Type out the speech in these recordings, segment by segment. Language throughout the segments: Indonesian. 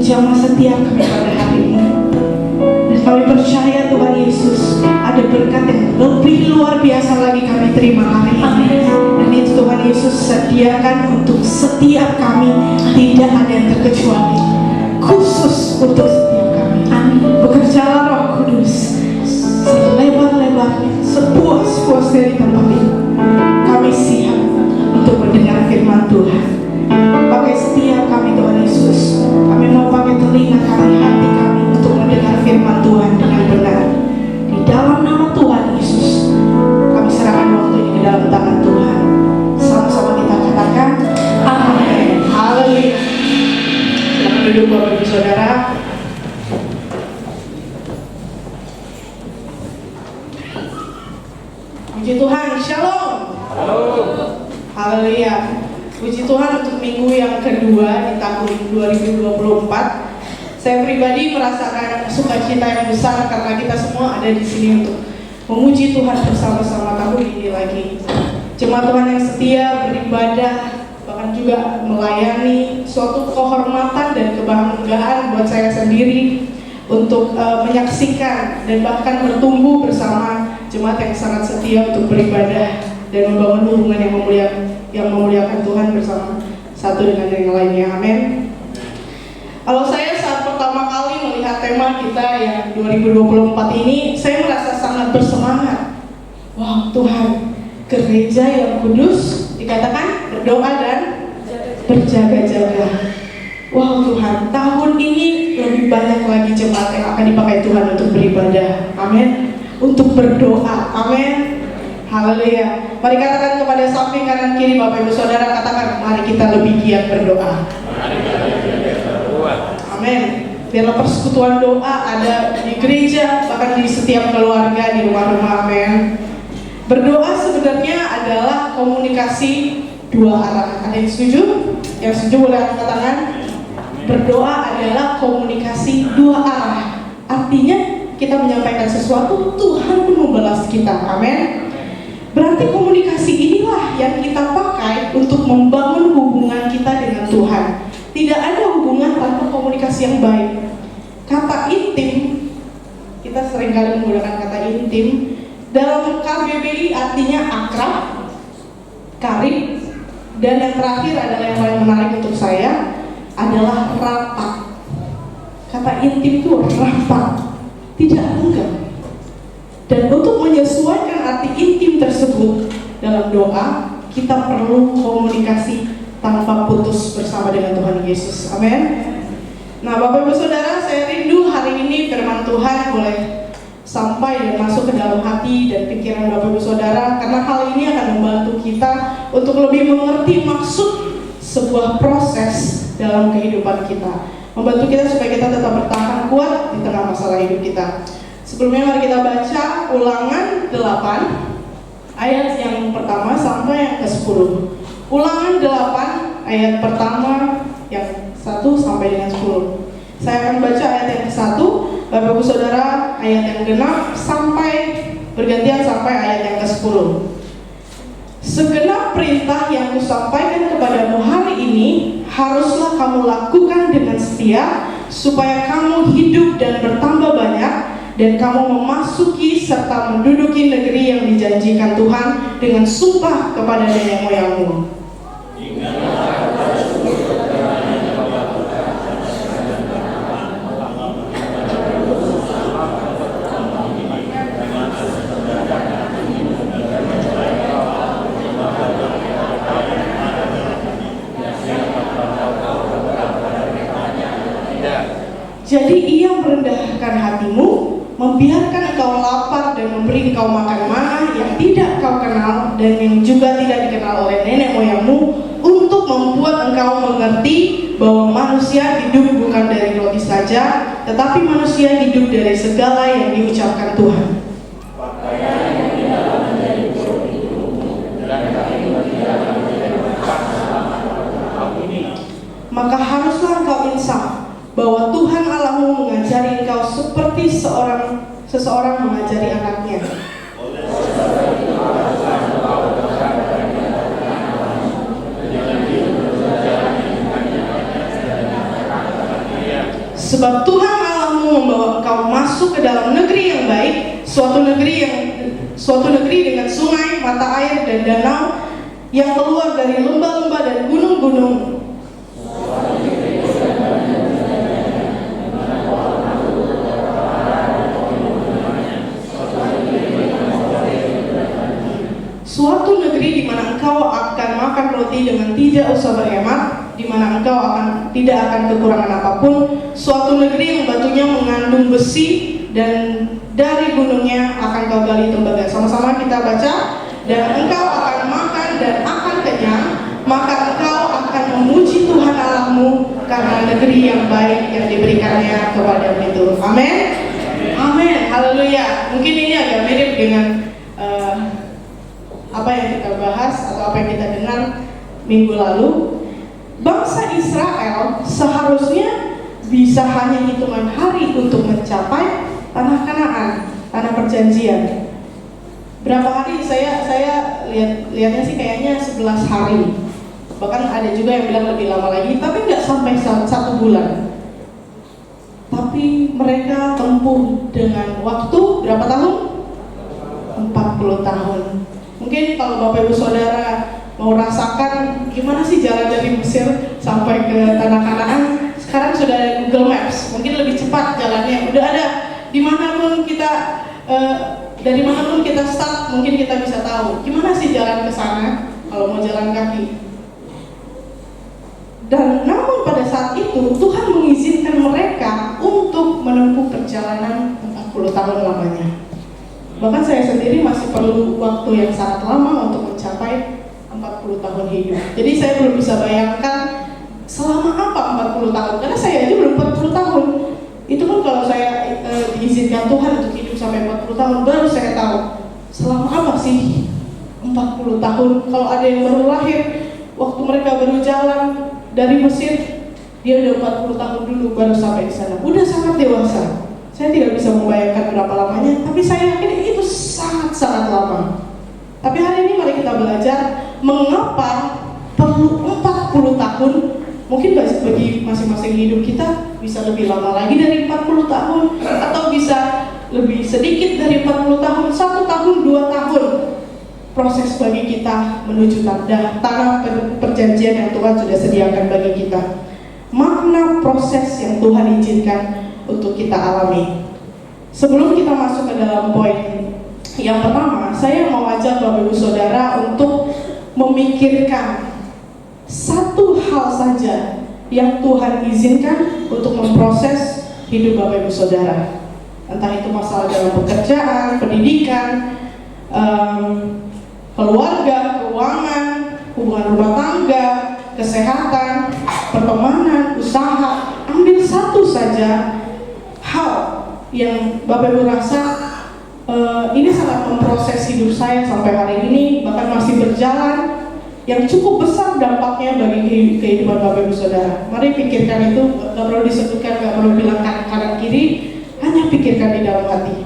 jamah setia kami pada hari ini. Dan kami percaya Tuhan Yesus, ada berkat yang lebih luar biasa lagi kami terima hari ini. Dan itu Tuhan Yesus sediakan untuk setiap kami, tidak ada yang terkecuali, khusus untuk setiap kami. Bekerjalah Roh Kudus selebar-lebarnya, sepuas-puas dari tempat ini. Kami siap untuk mendengar firman Tuhan. Pakai setiap kami Tuhan Yesus. Kami mau pakai telinga kami, hati kami untuk mendengar firman Tuhan dengan benar. Di dalam nama Tuhan Yesus, kami serahkan waktu ini ke dalam tangan Tuhan. Sama-sama kita katakan amin. Haleluya. Silakan duduk Bapak Ibu Saudara. Puji Tuhan, Shalom. Haleluya. Puji Tuhan untuk minggu yang kedua di tahun 2024. Saya pribadi merasakan sukacita yang besar karena kita semua ada di sini untuk memuji Tuhan bersama-sama tahun ini lagi. Jemaat Tuhan yang setia beribadah, bahkan juga melayani, suatu kehormatan dan kebanggaan buat saya sendiri untuk menyaksikan dan bahkan bertumbuh bersama jemaat yang sangat setia untuk beribadah dan membangun hubungan yang memuliakan Tuhan bersama satu dengan yang lainnya. Amin. Kalau saya saat pertama kali melihat tema kita yang 2024 ini, saya merasa sangat bersemangat. Wow, Tuhan, gereja yang kudus dikatakan berdoa dan berjaga-jaga. Wow Tuhan, tahun ini lebih banyak lagi jemaat yang akan dipakai Tuhan untuk beribadah. Amin. Untuk berdoa. Amin. Haleluya. Mari katakan kepada samping kanan kiri Bapak Ibu Saudara, katakan, mari kita lebih giat berdoa. Amin. Biarlah persekutuan doa ada di gereja, bahkan di setiap keluarga, di rumah-rumah. Amin. Berdoa sebenarnya adalah komunikasi dua arah. Ada yang setuju? Yang setuju boleh angkat tangan. Berdoa adalah komunikasi dua arah. Artinya kita menyampaikan sesuatu, Tuhan pun membalas kita. Amin. Berarti komunikasi inilah yang kita pakai untuk membangun hubungan kita dengan Tuhan. Tidak ada hubungan tanpa komunikasi yang baik. Kata intim, kita seringkali menggunakan kata intim. Dalam KBBI artinya akrab, karib, dan yang terakhir adalah yang paling menarik untuk saya adalah rapat. Kata intim itu rapat, tidak lengkap. Dan untuk menyesuaikan arti intim tersebut dalam doa, kita perlu komunikasi tanpa putus bersama dengan Tuhan Yesus. Amin. Nah, Bapak Ibu Saudara, saya rindu hari ini firman Tuhan boleh sampai dan masuk ke dalam hati dan pikiran Bapak Ibu Saudara, karena hal ini akan membantu kita untuk lebih mengerti maksud sebuah proses dalam kehidupan kita, membantu kita supaya kita tetap bertahan kuat di tengah masalah hidup kita. Sebelumnya mari kita baca Ulangan 8 ayat yang pertama sampai yang ke-10. Ulangan 8 ayat pertama yang 1 sampai dengan 10. Saya akan baca ayat yang ke-1, Bapak Ibu Saudara ayat yang genap sampai bergantian sampai ayat yang ke-10. Segenap perintah yang kusampaikan kepadamu hari ini haruslah kamu lakukan dengan setia, supaya kamu hidup dan bertambah banyak, dan kamu memasuki serta menduduki negeri yang dijanjikan Tuhan dengan sumpah kepada nenek moyangmu. Jadi ia merendahkan hatimu, membiarkan engkau lapar dan memberi engkau makan mana yang tidak kau kenal dan yang juga tidak dikenal oleh nenek moyangmu, untuk membuat engkau mengerti bahwa manusia hidup bukan dari roti saja, tetapi manusia hidup dari segala yang diucapkan Tuhan. Maka haruslah engkau insaf bahwa Tuhan Allahmu mengajari engkau seperti seseorang mengajari anaknya. Sebab Tuhan Allahmu membawa engkau masuk ke dalam negeri yang baik, suatu negeri dengan sungai, mata air dan danau yang keluar dari lembah-lembah dan gunung-gunung. Suatu negeri di mana engkau akan makan roti dengan tidak usah berhemat, di mana engkau tidak akan kekurangan apapun. Suatu negeri yang batunya mengandung besi dan dari gunungnya akan kau gali tembaga. Sama-sama kita baca. Dan engkau akan makan dan akan kenyang, maka engkau akan memuji Tuhan Allahmu karena negeri yang baik yang diberikannya kepadamu itu. Amin. Amin. Haleluya. Mungkin ini agak mirip dengan apa yang kita bahas atau apa yang kita dengar minggu lalu. Bangsa Israel seharusnya bisa hanya hitungan hari untuk mencapai tanah Kanaan, tanah perjanjian. Berapa hari? Saya lihatnya sih kayaknya 11 hari. Bahkan ada juga yang bilang lebih lama lagi, tapi nggak sampai 1 bulan. Tapi mereka tempuh dengan waktu berapa tahun? 40 tahun. Mungkin kalau Bapak Ibu Saudara mau rasakan gimana sih jalan dari Mesir sampai ke tanah Kanaan, sekarang sudah ada Google Maps, mungkin lebih cepat jalannya, udah ada dimanapun kita, dari manapun kita start, mungkin kita bisa tahu gimana sih jalan ke sana kalau mau jalan kaki. Dan namun pada saat itu Tuhan mengizinkan mereka untuk menempuh perjalanan 40 tahun lamanya. Bahkan saya sendiri masih perlu waktu yang sangat lama untuk mencapai 40 tahun hidup. Jadi saya belum bisa bayangkan selama apa 40 tahun, karena saya aja belum 40 tahun. Itu pun kalau saya diizinkan Tuhan untuk hidup sampai 40 tahun, baru saya tahu selama apa sih 40 tahun. Kalau ada yang baru lahir, waktu mereka baru jalan dari Mesir, dia udah 40 tahun dulu baru sampai di sana. Udah sangat dewasa. Saya tidak bisa membayangkan berapa lamanya, tapi saya yakin itu sangat-sangat lama. Tapi hari ini mari kita belajar mengapa perlu 40 tahun. Mungkin bagi masing-masing hidup kita bisa lebih lama lagi dari 40 tahun, atau bisa lebih sedikit dari 40 tahun, 1 tahun, 2 tahun. Proses bagi kita menuju tanah perjanjian yang Tuhan sudah sediakan bagi kita. Makna proses yang Tuhan izinkan untuk kita alami. Sebelum kita masuk ke dalam poin yang pertama, saya mau ajak Bapak Ibu Saudara untuk memikirkan satu hal saja yang Tuhan izinkan untuk memproses hidup Bapak Ibu Saudara. Entah itu masalah dalam pekerjaan, pendidikan, keluarga, keuangan, hubungan rumah tangga, kesehatan, pertemanan, usaha. Ambil satu saja hal yang Bapak Ibu rasa ini sangat memproses hidup saya sampai hari ini, bahkan masih berjalan, yang cukup besar dampaknya bagi kehidupan Bapak Ibu Saudara. Mari pikirkan itu, gak perlu disebutkan, gak perlu bilang kanan kiri, hanya pikirkan di dalam hati.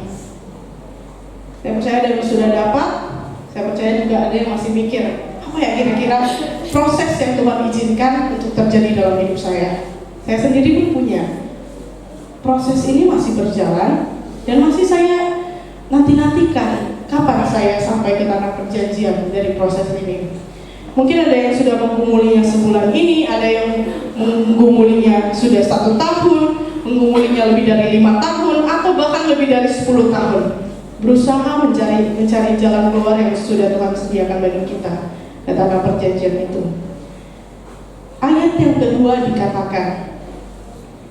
Saya percaya ada yang sudah dapat, saya percaya juga ada yang masih mikir, apa ya kira-kira proses yang Tuhan izinkan untuk terjadi dalam hidup saya. Saya sendiri pun punya. Proses ini masih berjalan dan masih saya nanti-nantikan kapan saya sampai ke tanah perjanjian dari proses ini. Mungkin ada yang sudah menggumulinya sebulan ini, ada yang menggumulinya sudah 1 tahun, menggumulinya lebih dari 5 tahun, atau bahkan lebih dari 10 tahun. Berusaha mencari jalan keluar yang sudah Tuhan sediakan bagi kita ke tanah perjanjian itu. Ayat yang kedua dikatakan,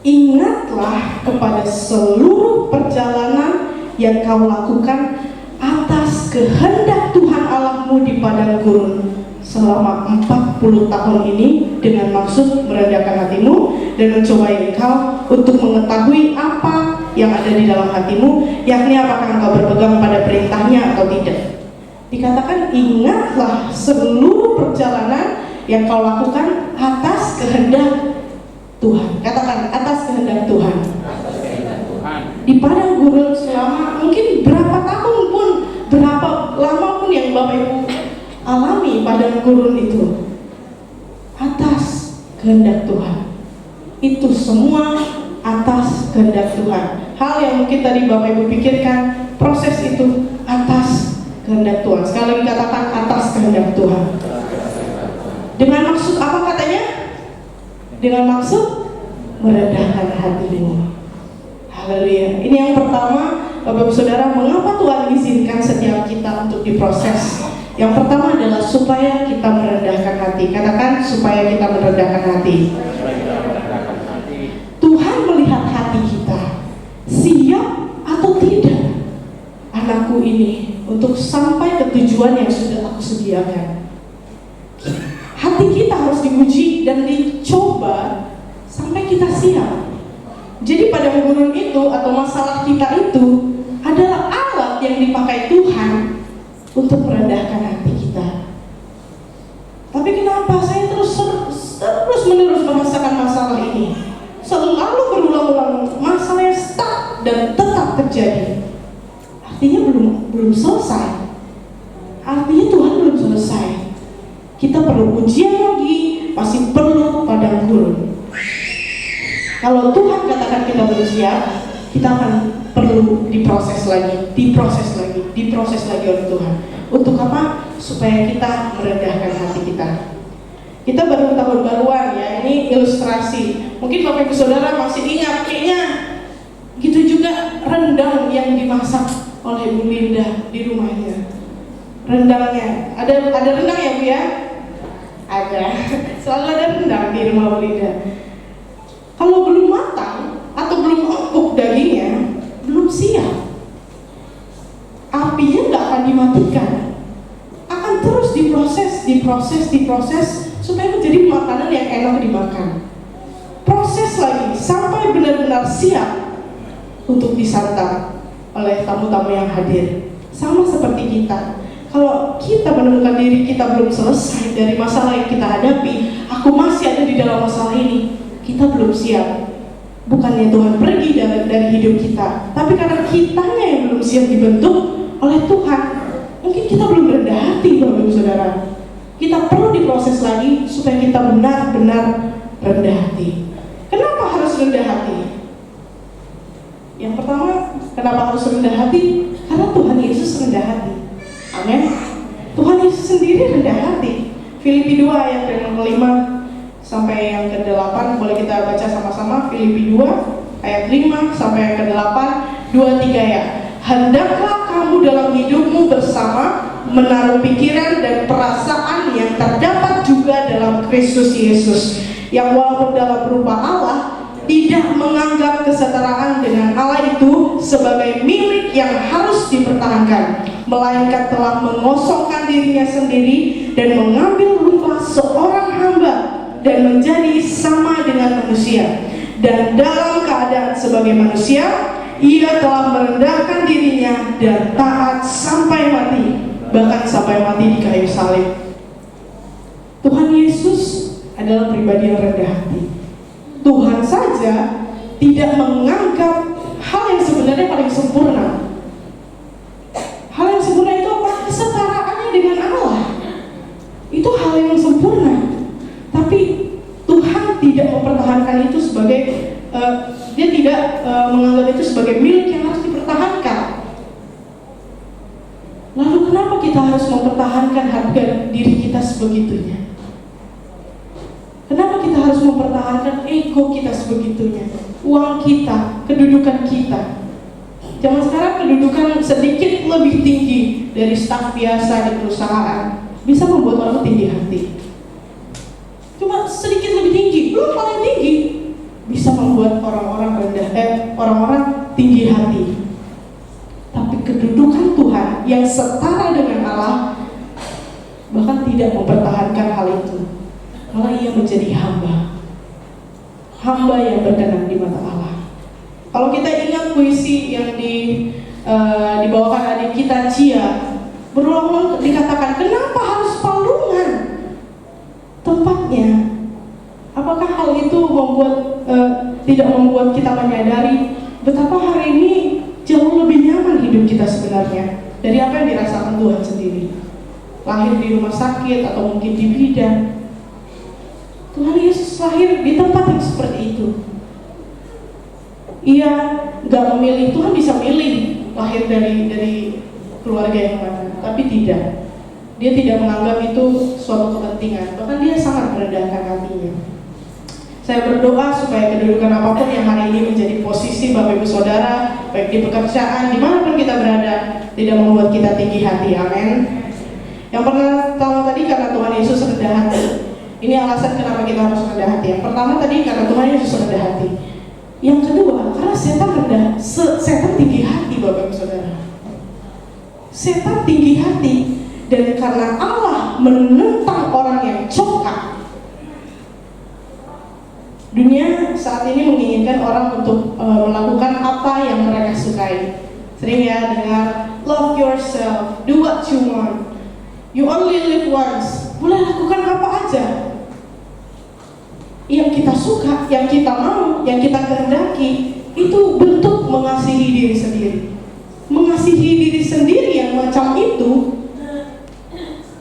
ingatlah kepada seluruh perjalanan yang kau lakukan atas kehendak Tuhan Allahmu di padang gurun selama 40 tahun ini, dengan maksud merendahkan hatimu dan mencobai engkau untuk mengetahui apa yang ada di dalam hatimu, yakni apakah engkau berpegang pada perintahnya atau tidak. Dikatakan ingatlah seluruh perjalanan yang kau lakukan atas kehendak Tuhan. Katakan atas kehendak Tuhan. Di padang gurun selama mungkin berapa tahun pun, berapa lama pun yang Bapak Ibu alami padang gurun itu, atas kehendak Tuhan. Itu semua atas kehendak Tuhan. Hal yang mungkin tadi Bapak Ibu pikirkan, proses itu atas kehendak Tuhan. Sekali lagi katakan atas kehendak Tuhan. Dengan maksud apa katanya? Dengan maksud merendahkan hatimu. Haleluya. Ini yang pertama, Bapak Ibu Saudara, mengapa Tuhan izinkan setiap kita untuk diproses? Yang pertama adalah supaya kita merendahkan hati. Katakan supaya kita merendahkan hati. Tuhan melihat hati kita, siap atau tidak anakku ini untuk sampai ke tujuan yang sudah aku sediakan. Hati kita harus diuji dan dicoba sampai kita siap. Jadi pada gurun itu atau masalah kita itu adalah alat yang dipakai Tuhan untuk merendahkan hati kita. Tapi kenapa saya terus menerus merasakan masalah ini? Selalu berulang-ulang masalahnya stuck dan tetap terjadi. Artinya belum selesai. Artinya Tuhan belum selesai. Kita perlu ujian lagi, masih perlu padang gurun. Kalau Tuhan katakan kita belum siap, kita akan perlu diproses lagi oleh Tuhan. Untuk apa? Supaya kita merendahkan hati kita. Kita baru tahun baruan ya, ini ilustrasi. Mungkin Bapak Ibu Saudara masih ingat, kayaknya gitu juga rendang yang dimasak oleh Bu Linda di rumahnya. Rendangnya, ada rendang ya Bu ya? Ada, selalu ada rendang di rumah Bu Linda. Kalau belum matang atau belum empuk dagingnya, belum siap, apinya nggak akan dimatikan, akan terus diproses supaya menjadi makanan yang enak dimakan. Proses lagi sampai benar-benar siap untuk disantap oleh tamu-tamu yang hadir. Sama seperti kita, kalau kita menemukan diri kita belum selesai dari masalah yang kita hadapi, aku masih ada di dalam masalah ini, kita belum siap. Bukannya Tuhan pergi dari hidup kita, tapi karena kitanya yang belum siap dibentuk oleh Tuhan. Mungkin kita belum rendah hati, Bapak Ibu Saudara. Kita perlu diproses lagi supaya kita benar-benar rendah hati. Kenapa harus rendah hati? Yang pertama, kenapa harus rendah hati? Karena Tuhan Yesus rendah hati. Amin. Tuhan Yesus sendiri rendah hati. Filipi 2 ayat yang ke-5 sampai yang ke-8, boleh kita baca sama-sama. Filipi 2 ayat 5 sampai yang ke-8, 2-3 ya. Hendaklah kamu dalam hidupmu bersama menaruh pikiran dan perasaan yang terdapat juga dalam Kristus Yesus, yang walaupun dalam rupa Allah tidak menganggap kesetaraan dengan Allah itu sebagai milik yang harus dipertahankan, melainkan telah mengosongkan dirinya sendiri dan mengambil rupa seorang hamba dan menjadi sama dengan manusia. Dan dalam keadaan sebagai manusia, ia telah merendahkan dirinya dan taat sampai mati, bahkan sampai mati di kayu salib. Tuhan Yesus adalah pribadi yang rendah hati. Tuhan saja tidak menganggap hal yang sebenarnya paling sempurna. Hal yang sempurna itu apa? Kesetaraannya dengan Allah. Itu hal yang sempurna. Tapi Tuhan tidak mempertahankan itu sebagai dia tidak menganggap itu sebagai milik yang harus dipertahankan. Lalu kenapa kita harus mempertahankan harga diri kita sebegitunya? Kenapa kita harus mempertahankan ego kita sebegitunya? Uang kita, kedudukan kita. Zaman sekarang kedudukan sedikit lebih tinggi dari staf biasa di perusahaan bisa membuat orang tinggi hati. Cuma sedikit lebih tinggi, belum paling tinggi, bisa membuat orang-orang orang-orang tinggi hati. Tapi kedudukan Tuhan yang setara dengan Allah bahkan tidak mempertahankan hal itu. Malah ia menjadi hamba yang berkenan di mata Allah. Kalau kita ingat puisi yang dibawakan adik kita Cia, berulang-ulang dikatakan, kenapa harus palungan tempatnya? Apakah hal itu tidak membuat kita menyadari betapa hari ini jauh lebih nyaman hidup kita sebenarnya dari apa yang dirasakan Tuhan sendiri? Lahir di rumah sakit atau mungkin di bidan, Tuhan Yesus lahir di tempat yang seperti itu. ia nggak memilih. Tuhan bisa milih lahir dari keluarga yang mana, tapi tidak. Dia tidak menganggap itu suatu kepentingan, bahkan dia sangat merendahkan hatinya. Saya berdoa supaya kedudukan apapun yang hari ini menjadi posisi Bapak Ibu Saudara, baik di pekerjaan, dimanapun kita berada, tidak membuat kita tinggi hati. Amin. Yang pertama tadi karena Tuhan Yesus rendah hati. Ini alasan kenapa kita harus rendah hati. Yang pertama tadi karena Tuhan Yesus rendah hati. Yang kedua, karena setan tinggi hati, Bapak Ibu Saudara. Setan tinggi hati, dan karena Allah menentang orang yang congkak. Dunia saat ini menginginkan orang untuk melakukan apa yang mereka sukai. Sering ya dengar, love yourself, do what you want, you only live once. Boleh lakukan apa aja yang kita suka, yang kita mau, yang kita kehendaki. Itu bentuk mengasihi diri sendiri. Mengasihi diri sendiri yang macam itu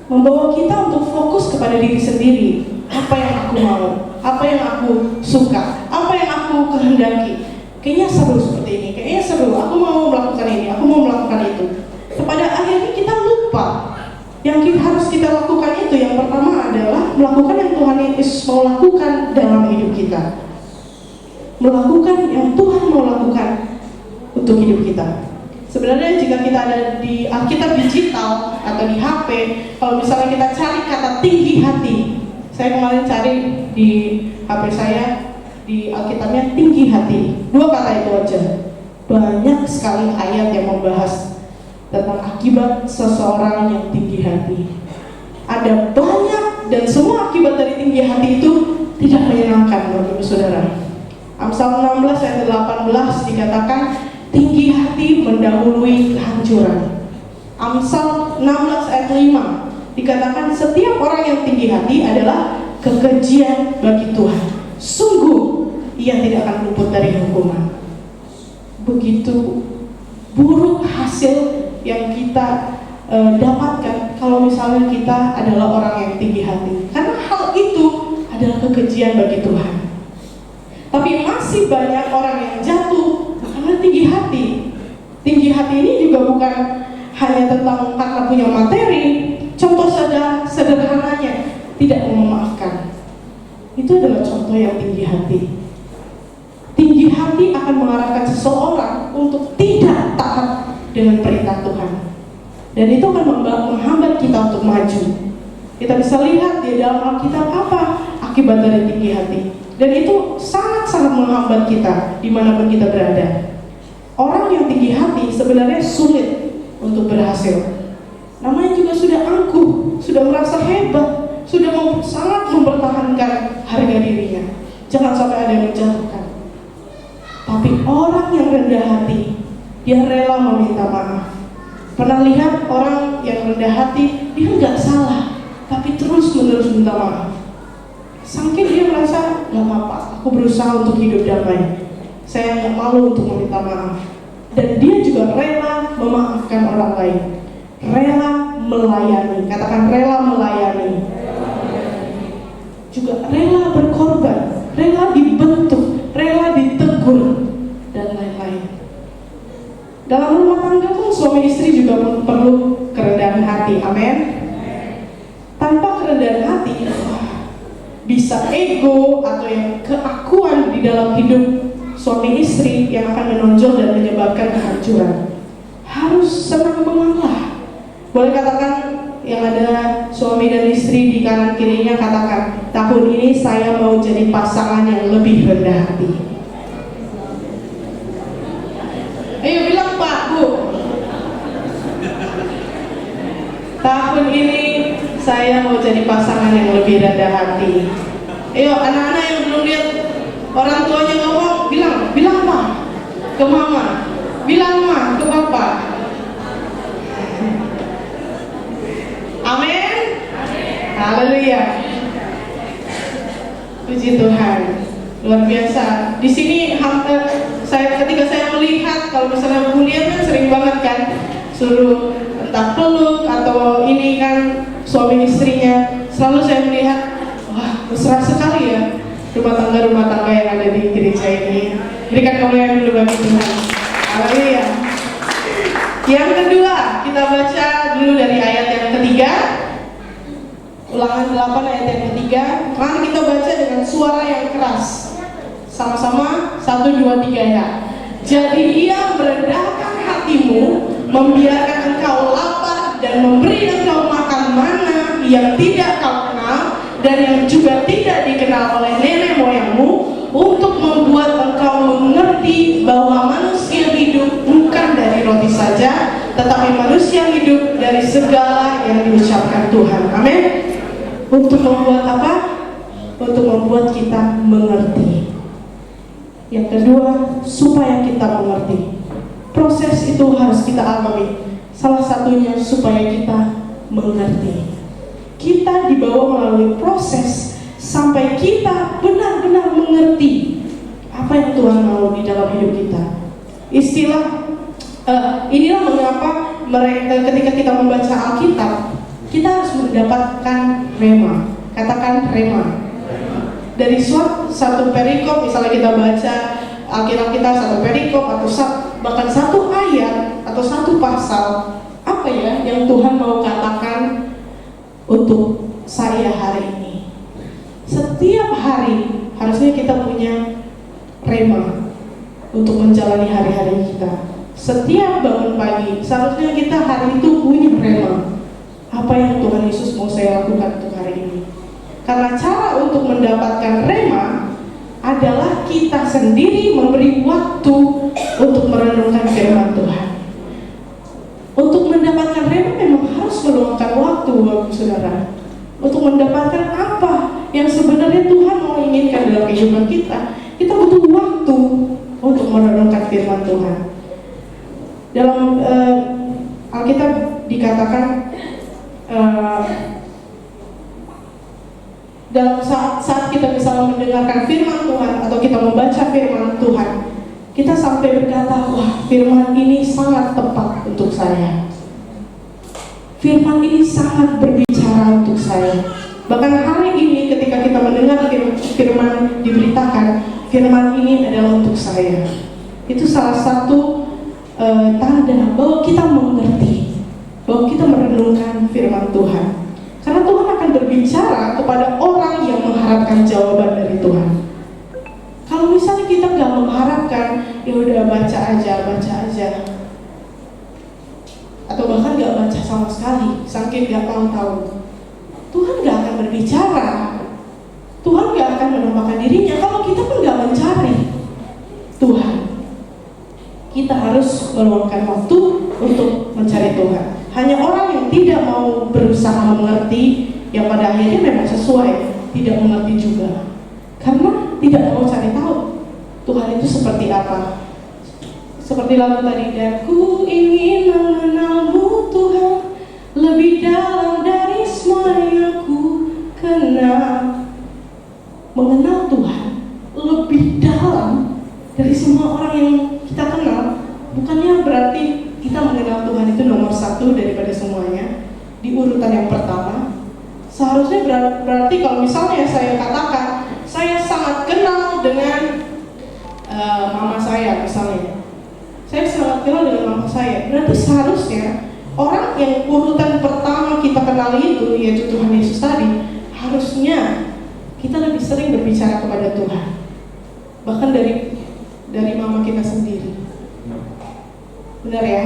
membawa kita untuk fokus kepada diri sendiri. Apa yang aku mau, apa yang aku suka, apa yang aku kehendaki. Kayaknya seru seperti ini, kayaknya seru, aku mau melakukan ini, aku mau melakukan itu. Pada akhirnya kita lupa yang harus kita lakukan itu. Yang pertama adalah melakukan yang Tuhan Yesus mau lakukan dalam hidup kita. Melakukan yang Tuhan mau lakukan untuk hidup kita. Sebenarnya jika kita ada di Alkitab digital atau di HP, kalau misalnya kita cari kata tinggi hati, saya kemarin cari di HP saya, di Alkitabnya tinggi hati, 2 kata itu aja. Banyak sekali ayat yang membahas tentang akibat seseorang yang tinggi hati. Ada banyak, dan semua akibat dari tinggi hati itu tidak menyenangkan, Bapak Ibu Saudara. Amsal 16 ayat 18 dikatakan, tinggi hati mendahului kehancuran. Amsal 16 ayat 5 dikatakan, setiap orang yang tinggi hati adalah kekejian bagi Tuhan. Sungguh ia tidak akan luput dari hukuman. Begitu buruk hasil yang kita dapatkan kalau misalnya kita adalah orang yang tinggi hati, karena hal itu adalah kekejian bagi Tuhan. Tapi masih banyak orang yang jatuh karena tinggi hati. Tinggi hati ini juga bukan hanya tentang karena punya materi. Contoh saja sederhananya, tidak memaafkan. Itu adalah contoh yang tinggi hati. Tinggi hati akan mengarahkan seseorang untuk tidak taat dengan perintah Tuhan. Dan itu akan menghambat kita untuk maju. Kita bisa lihat di dalam Alkitab apa akibat dari tinggi hati. Dan itu sangat-sangat menghambat kita dimanapun kita berada. Orang yang tinggi hati sebenarnya sulit untuk berhasil. Namanya juga sudah angkuh, sudah merasa hebat, sudah sangat mempertahankan harga dirinya. Jangan sampai ada yang menjatuhkan. Tapi orang yang rendah hati, dia rela meminta maaf. Pernah lihat orang yang rendah hati, dia nggak salah, tapi terus menerus minta maaf. Saking dia merasa, gak apa-apa, aku berusaha untuk hidup damai, saya gak malu untuk meminta maaf. Dan dia juga rela memaafkan orang lain, rela melayani, katakan rela melayani. Juga rela berkorban, rela dibentuk, rela ditegur, dan lain-lain. Dalam rumah tangga pun suami istri juga perlu kerendahan hati, amin. Tanpa kerendahan hati, bisa ego atau yang keakuan di dalam hidup suami istri yang akan menonjol dan menyebabkan kehancuran. Harus senang mengalah. Boleh katakan yang ada suami dan istri di kanan kirinya, katakan, tahun ini saya mau jadi pasangan yang lebih rendah hati. Ayo bilang Pak, Bu. Tahun ini saya mau jadi pasangan yang lebih rendah hati. Ayo anak-anak yang belum lihat orang tuanya ngomong, bilang Pak ke mama, bilang Ma ke Bapak. Amin. Haleluya. Puji Tuhan. Luar biasa. Di sini ketika saya melihat, kalau misalnya kuliah kan sering banget kan suruh entah peluk atau ini kan suami istrinya, selalu saya melihat, wah mesra sekali ya rumah tangga yang ada di gereja ini. Berikan kemuliaan dulu bagi Tuhan. Haleluya. Yang kedua, kita baca dulu dari ayat yang ketiga. Ulangan 8 ayat yang ketiga. Mari kita baca dengan suara yang keras. Sama-sama 1, 2, 3 ya. Jadi Ia merendahkan hatimu, membiarkan engkau lapar dan memberi engkau makan mana yang tidak kau kenal dan yang juga tidak dikenal oleh nenek moyangmu, untuk membuat engkau mengerti bahwa manusia hidup bukan dari roti saja, tetapi manusia hidup dari segala yang diucapkan Tuhan. Amin. Untuk membuat apa? Untuk membuat kita mengerti. Yang kedua, supaya kita mengerti. Proses itu harus kita alami. Salah satunya supaya kita mengerti. Kita dibawa melalui proses sampai kita benar-benar mengerti apa yang Tuhan mau di dalam hidup kita. Inilah mengapa ketika kita membaca Alkitab, kita harus mendapatkan rema. Katakan rema. Dari satu perikop, misalnya kita baca Alkitab kita satu perikop atau bahkan satu ayat atau satu pasal, apa ya yang Tuhan mau katakan untuk saya hari ini. Setiap hari harusnya kita punya rema untuk menjalani hari-hari kita. Setiap bangun pagi seharusnya kita hari itu punya rema. Apa yang Tuhan Yesus mau saya lakukan untuk hari ini. Karena cara untuk mendapatkan rema adalah kita sendiri memberi waktu untuk merenungkan firman Tuhan. Untuk mendapatkan rema memang harus meluangkan waktu, saudara. Untuk mendapatkan apa yang sebenarnya Tuhan mau inginkan dalam kehidupan kita, kita butuh waktu untuk merenungkan firman Tuhan. Dalam Alkitab dikatakan dalam saat kita misalnya mendengarkan firman Tuhan atau kita membaca firman Tuhan, kita sampai berkata, wah, firman ini sangat tepat untuk saya. Firman ini sangat berbicara untuk saya. Bahkan hari ini ketika kita mendengar firman diberitakan, firman ini adalah untuk saya. Itu salah satu tanda bahwa kita mengerti, bahwa kita merenungkan firman Tuhan. Karena Tuhan akan berbicara kepada orang yang mengharapkan jawaban dari Tuhan. Kalau misalnya kita nggak mengharapkan, ya udah baca aja, atau bahkan nggak baca sama sekali, saking nggak mau tahu, Tuhan nggak akan berbicara. Tuhan nggak akan menampakkan dirinya kalau kita pun nggak mencari Tuhan. Kita harus meluangkan waktu untuk mencari Tuhan. Hanya orang yang tidak mau berusaha mengerti, yang pada akhirnya memang sesuai, tidak mengerti juga. Karena tidak mau cari tahu Tuhan itu seperti apa. Seperti lagu tadi, dan ku ingin mengenalmu Tuhan lebih dalam dari semua yang ku kenal. Mengenal Tuhan lebih dalam dari semua orang yang kita kenal, bukannya berarti kita mengenal Tuhan itu nomor satu daripada semuanya, di urutan yang pertama. Seharusnya berarti kalau misalnya saya katakan saya sangat kenal dengan mama saya misalnya, saya sangat kenal dengan mama saya, berarti seharusnya orang yang urutan pertama kita kenali itu, yaitu Tuhan Yesus tadi, harusnya kita lebih sering berbicara kepada Tuhan, bahkan dari mama kita sendiri. Benar ya?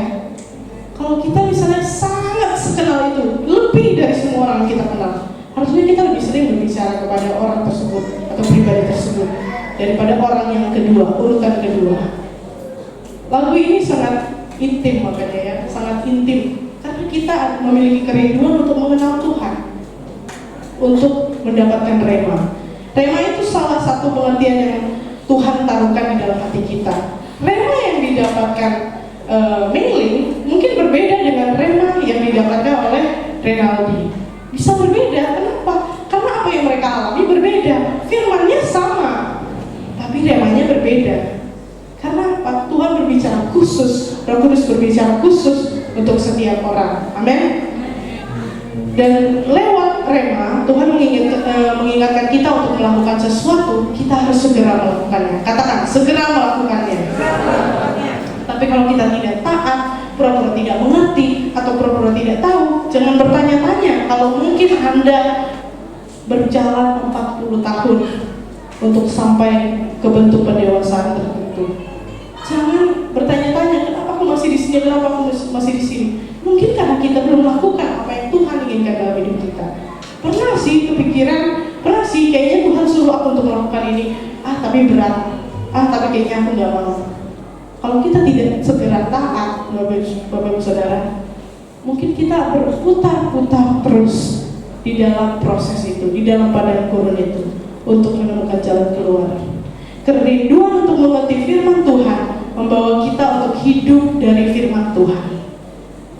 Kalau kita misalnya sangat sekenal itu, lebih dari semua orang yang kita kenal, harusnya kita lebih sering berbicara kepada orang tersebut atau pribadi tersebut daripada orang yang kedua, urutan kedua. Lagu ini sangat intim makanya ya, sangat intim, karena kita memiliki kerinduan untuk mengenal Tuhan, untuk mendapatkan rema. Rema itu salah satu pengertian yang Tuhan taruhkan di dalam hati kita. Rema yang didapatkan Mailing mungkin berbeda dengan rema yang didapatkan oleh Renaldi. Bisa berbeda, kenapa? Karena apa yang mereka alami berbeda. Firmannya sama, tapi remanya berbeda. Karena apa? Tuhan berbicara khusus, Roh Kudus berbicara khusus untuk setiap orang. Amin. Dan lewat rema, Tuhan mengingatkan kita untuk melakukan sesuatu, kita harus segera melakukannya. Katakan, segera melakukannya. Tapi kalau kita tidak taat, pura-pura tidak mengerti, atau pura-pura tidak tahu, jangan bertanya-tanya. Kalau mungkin Anda berjalan 40 tahun untuk sampai ke bentuk pendewasaan tertentu, jangan bertanya-tanya, kenapa aku masih di sini, kenapa aku masih di sini. Mungkin karena kita belum melakukan apa yang Tuhan inginkan dalam hidup kita. Pernah sih kepikiran, pernah sih kayaknya Tuhan suruh aku untuk melakukan ini, tapi berat, tapi kayaknya aku gak mau. Kalau kita tidak segera taat, Bapak Ibu Saudara, mungkin kita berputar-putar terus di dalam proses itu, di dalam padang gurun itu, untuk menemukan jalan keluar. Kerinduan untuk mengerti firman Tuhan membawa kita untuk hidup dari firman Tuhan.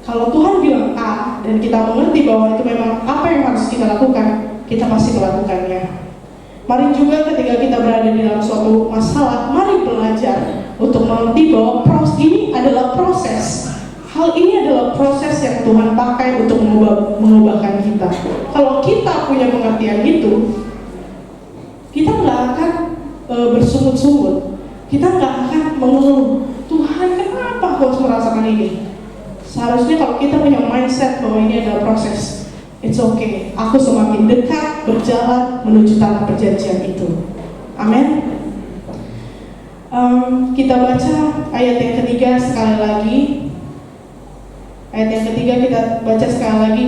Kalau Tuhan bilang A dan kita mengerti bahwa itu memang apa yang harus kita lakukan, kita pasti melakukannya. Mari juga ketika kita berada di dalam suatu masalah, mari belajar untuk mengerti bahwa proses ini adalah proses. Hal ini adalah proses yang Tuhan pakai untuk mengubahkan kita. Kalau kita punya pengertian itu, kita nggak akan bersungut-sungut. Kita nggak akan mengeluh, Tuhan kenapa aku harus merasakan ini? Seharusnya kalau kita punya mindset bahwa ini adalah proses, it's okay, aku semakin dekat berjalan menuju tanah perjanjian itu. Amin. Kita baca ayat yang ketiga sekali lagi. Ayat yang ketiga kita baca sekali lagi.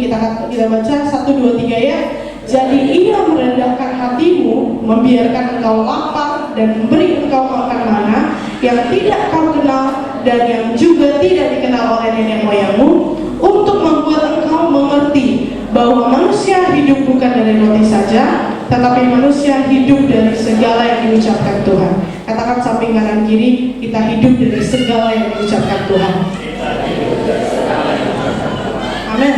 Kita baca 1, 2, 3 ya. Jadi ia merendahkan hatimu, membiarkan engkau lapar dan memberi engkau makan mana yang tidak kau kenal dan yang juga tidak dikenal oleh nenek moyangmu, untuk membuat engkau mengerti bahwa manusia hidup bukan dari roti saja, tetapi manusia hidup dari segala yang diucapkan Tuhan. Katakan samping kanan kiri, kita hidup dari segala yang diucapkan Tuhan. Amin.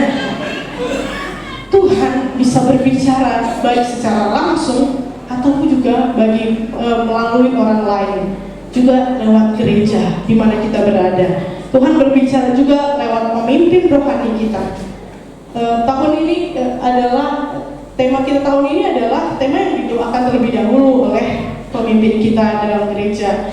Tuhan bisa berbicara baik secara langsung ataupun juga melalui orang lain, juga lewat gereja di mana kita berada. Tuhan berbicara juga lewat pemimpin rohani kita. Tahun ini adalah tema kita tema yang didoakan terlebih dahulu oleh pemimpin kita dalam gereja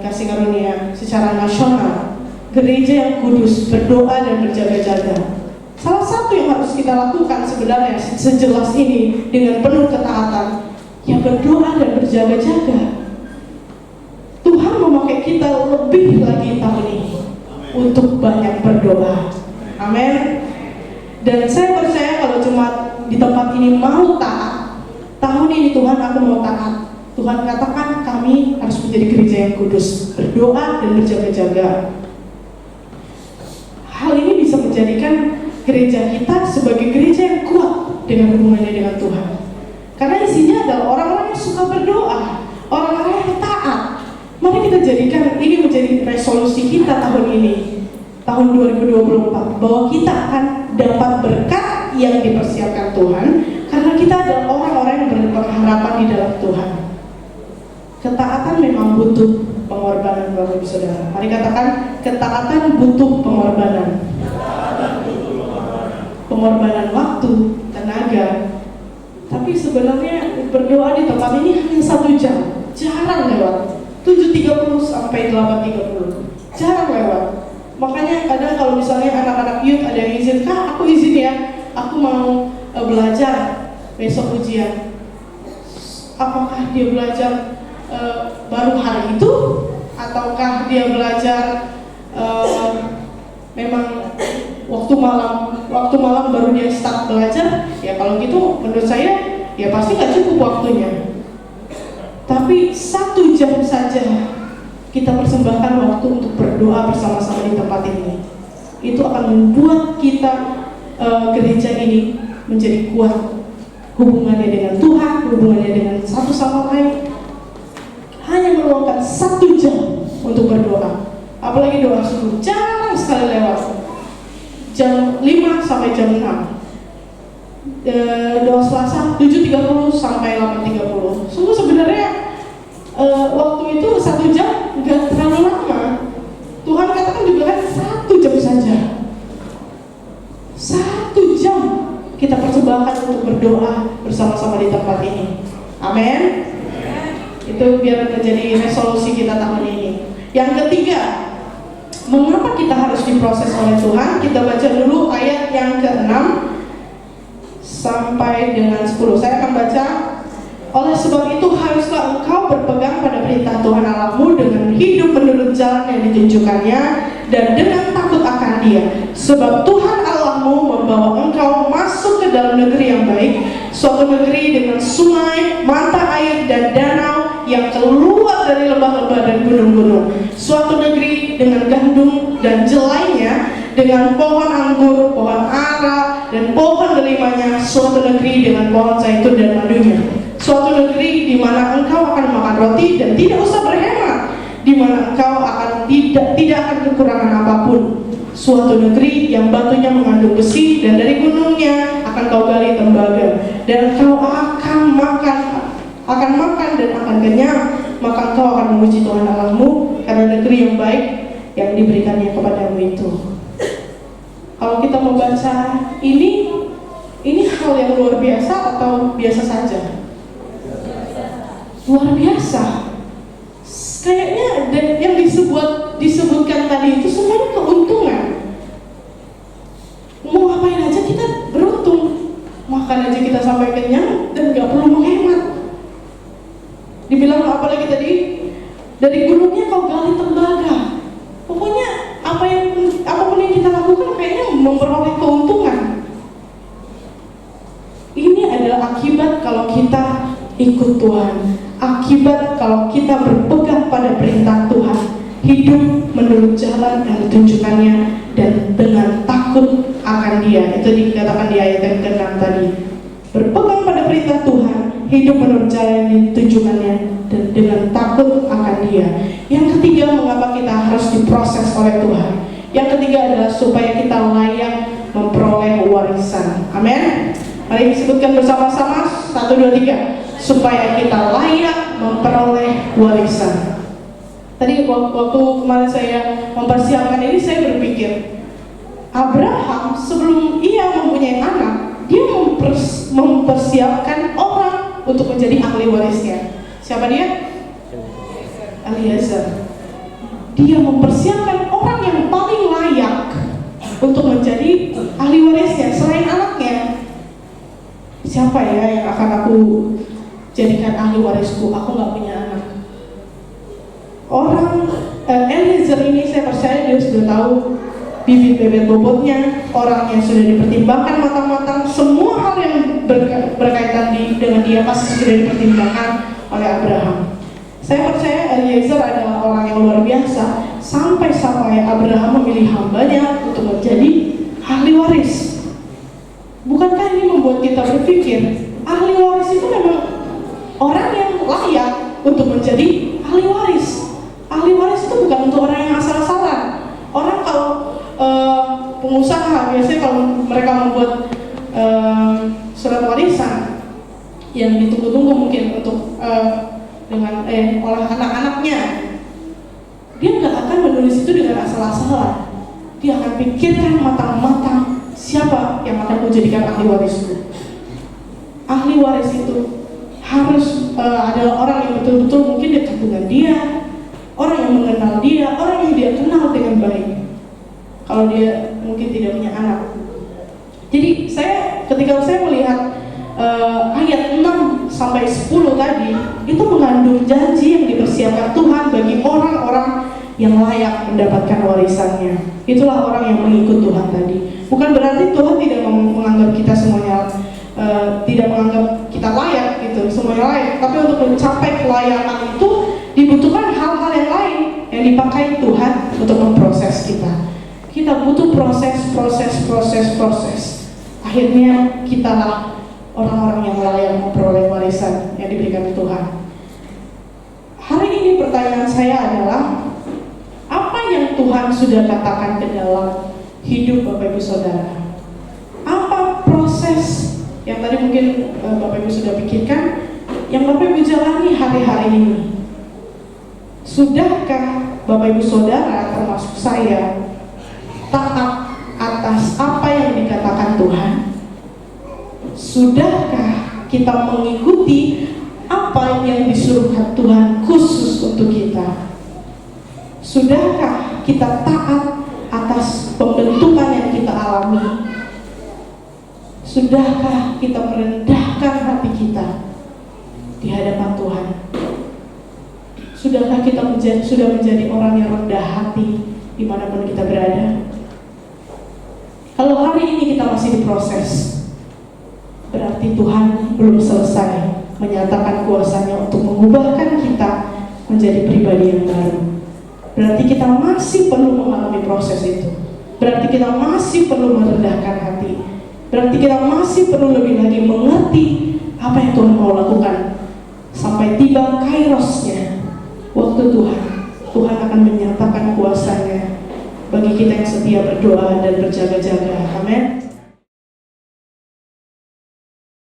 Kasih Karunia secara nasional. Gereja yang kudus, berdoa dan berjaga-jaga. Salah satu yang harus kita lakukan sebenarnya sejelas ini dengan penuh ketaatan, ya berdoa dan berjaga-jaga. Tuhan memakai kita lebih lagi tahun ini untuk banyak berdoa. Amin. Dan saya percaya kalau cuma di tempat ini mau taat, tahun ini Tuhan aku mau taat. Tuhan katakan kami harus menjadi gereja yang kudus, berdoa dan berjaga-jaga. Hal ini bisa menjadikan gereja kita sebagai gereja yang kuat dengan hubungannya dengan Tuhan. Karena isinya adalah orang-orang yang suka berdoa, orang-orang yang taat. Mari kita jadikan ini menjadi resolusi kita tahun ini, tahun 2024, bahwa kita akan dapat berkat yang dipersiapkan Tuhan, karena kita adalah orang-orang yang berpengharapan di dalam Tuhan. Ketaatan memang butuh pengorbanan, Bapak Ibu Saudara. Mari katakan, ketaatan butuh pengorbanan. Pengorbanan waktu, tenaga. Tapi sebenarnya berdoa di tempat ini hanya 1 jam, jarang lewat. 7.30 sampai 8.30, jarang lewat. Makanya kadang kalau misalnya anak-anak youth ada yang izin, Kak aku izin ya, aku mau belajar besok ujian. Apakah dia belajar baru hari itu, ataukah dia belajar memang waktu malam baru dia start belajar? Ya kalau gitu menurut saya ya pasti nggak cukup waktunya. Tapi 1 jam saja kita persembahkan waktu untuk berdoa bersama-sama di tempat ini, itu akan membuat kita gereja ini menjadi kuat hubungannya dengan Tuhan, hubungannya dengan satu sama lain. Hanya meluangkan 1 jam untuk berdoa, apalagi doa subuh jarang sekali lewat. Jam 5 sampai jam 6. Doa Selasa 7.30 sampai 8.30. Sungguh sebenarnya waktu itu 1 jam nggak terlalu lama. Tuhan katakan juga kan 1 jam saja. 1 jam untuk berdoa bersama-sama di tempat ini. Amin. Itu biar menjadi resolusi kita tahun ini. Yang ketiga, mengapa kita harus diproses oleh Tuhan? Kita baca dulu ayat yang ke-6 sampai dengan 10. Saya akan baca. Oleh sebab itu haruslah engkau berpegang pada perintah Tuhan Allahmu dengan hidup menurut jalan yang ditunjukkannya dan dengan takut akan Dia. Sebab Tuhan Allahmu membawa engkau masuk ke dalam negeri yang baik, suatu negeri dengan sungai, mata air dan danau yang keluar dari lembah-lembah dan gunung-gunung, suatu negeri dengan gandum dan jelainya, dengan pohon anggur, pohon ara dan pohon delimanya, suatu negeri dengan pohon zaitun dan madunya, suatu negeri di mana engkau akan makan roti dan tidak usah berhemat, di mana engkau akan tidak akan kekurangan apapun, suatu negeri yang batunya mengandung besi dan dari gunungnya akan kau gali tembaga, dan engkau akan makan dan akan kenyang, maka engkau akan memuji Tuhan Allahmu karena negeri yang baik yang diberikannya kepadamu itu. Kalau kita membaca ini hal yang luar biasa atau biasa saja? Luar biasa. Kayaknya yang disebutkan tadi itu semuanya keuntungan. Mau ngapain aja kita beruntung, makan aja kita sampai kenyang dan nggak perlu menghemat. Dibilang apalagi tadi, dari gunungnya kau gali tembaga. Pokoknya apapun yang kita lakukan kayaknya memperoleh keuntungan. Ini adalah akibat kalau kita ikut Tuhan, akibat kalau kita berpegang pada perintah Tuhan, hidup menurut jalan yang ditunjukkannya dan dengan takut akan Dia. Itu dikatakan di ayat yang ke-6 tadi. Berpegang pada perintah Tuhan, hidup menurut jalan yang ditunjukkannya dan dengan takut akan Dia. Yang ketiga, mengapa kita harus diproses oleh Tuhan? Yang ketiga adalah supaya kita layak memperoleh warisan. Amin. Mari disebutkan bersama-sama 1, 2, 3. Supaya kita layak memperoleh warisan. Tadi waktu kemarin saya mempersiapkan ini, saya berpikir Abraham sebelum ia mempunyai anak, dia mempersiapkan orang untuk menjadi ahli warisnya. Siapa dia? Eliezer. Dia mempersiapkan orang yang paling layak untuk menjadi ahli warisnya selain anaknya. Siapa ya yang akan aku jadikan ahli warisku? Aku nggak punya anak. Orang Eliezer ini saya percaya dia sudah tahu bibit bebet bobotnya, orang yang sudah dipertimbangkan matang-matang, semua hal yang berkaitan dengan dia pasti sudah dipertimbangkan oleh Abraham. Saya percaya Eliezer adalah orang yang luar biasa sampai Abraham memilih hambanya untuk menjadi ahli waris. Bukankah ini membuat kita berpikir ahli waris itu memang orang yang layak untuk menjadi ahli waris? Ahli waris itu bukan untuk orang yang asal-asalan. Orang kalau pengusaha biasanya kalau mereka membuat surat warisan yang ditunggu-tunggu mungkin untuk dengan oleh anak-anaknya, dia nggak akan menulis itu dengan asal-asalan. Dia akan pikirkan matang-matang siapa yang akan menjadikan ahli warisku. Ahli waris itu harus adalah orang yang betul-betul mungkin dekat dengan dia, orang yang mengenal dia, orang yang dia kenal dengan baik. Kalau dia mungkin tidak punya anak. Jadi ketika saya melihat ayat 6 sampai 10 tadi, itu mengandung janji yang dipersiapkan Tuhan bagi orang-orang yang layak mendapatkan warisannya. Itulah orang yang mengikut Tuhan tadi. Bukan berarti Tuhan tidak menganggap kita semuanya tidak menganggap kita layak gitu, semuanya layak. Tapi untuk mencapai kelayakan itu dibutuhkan hal-hal yang lain yang dipakai Tuhan untuk memproses kita. Kita butuh proses. Akhirnya kitalah orang-orang yang layak memperoleh warisan yang diberikan Tuhan. Hari ini pertanyaan saya adalah, apa yang Tuhan sudah katakan ke dalam hidup Bapak Ibu Saudara? Apa proses yang tadi mungkin Bapak Ibu sudah pikirkan, yang Bapak Ibu jalani hari-hari ini? Sudahkah Bapak Ibu Saudara termasuk saya taat atas apa yang dikatakan Tuhan? Sudahkah kita mengikuti apa yang disuruhkan Tuhan khusus untuk kita? Sudahkah kita taat atas pembentukan yang kita alami? Sudahkah kita merendahkan hati kita di hadapan Tuhan? Sudahkah kita sudah menjadi orang yang rendah hati dimanapun kita berada? Kalau hari ini kita masih diproses, berarti Tuhan belum selesai menyatakan kuasa-Nya untuk mengubahkan kita menjadi pribadi yang baru. Berarti kita masih perlu mengalami proses itu. Berarti kita masih perlu merendahkan hati. Berarti kita masih perlu lebih lagi mengerti apa yang Tuhan mau lakukan. Sampai tiba kairosnya, waktu Tuhan akan menyatakan kuasa-Nya bagi kita yang setia berdoa dan berjaga-jaga. Amin.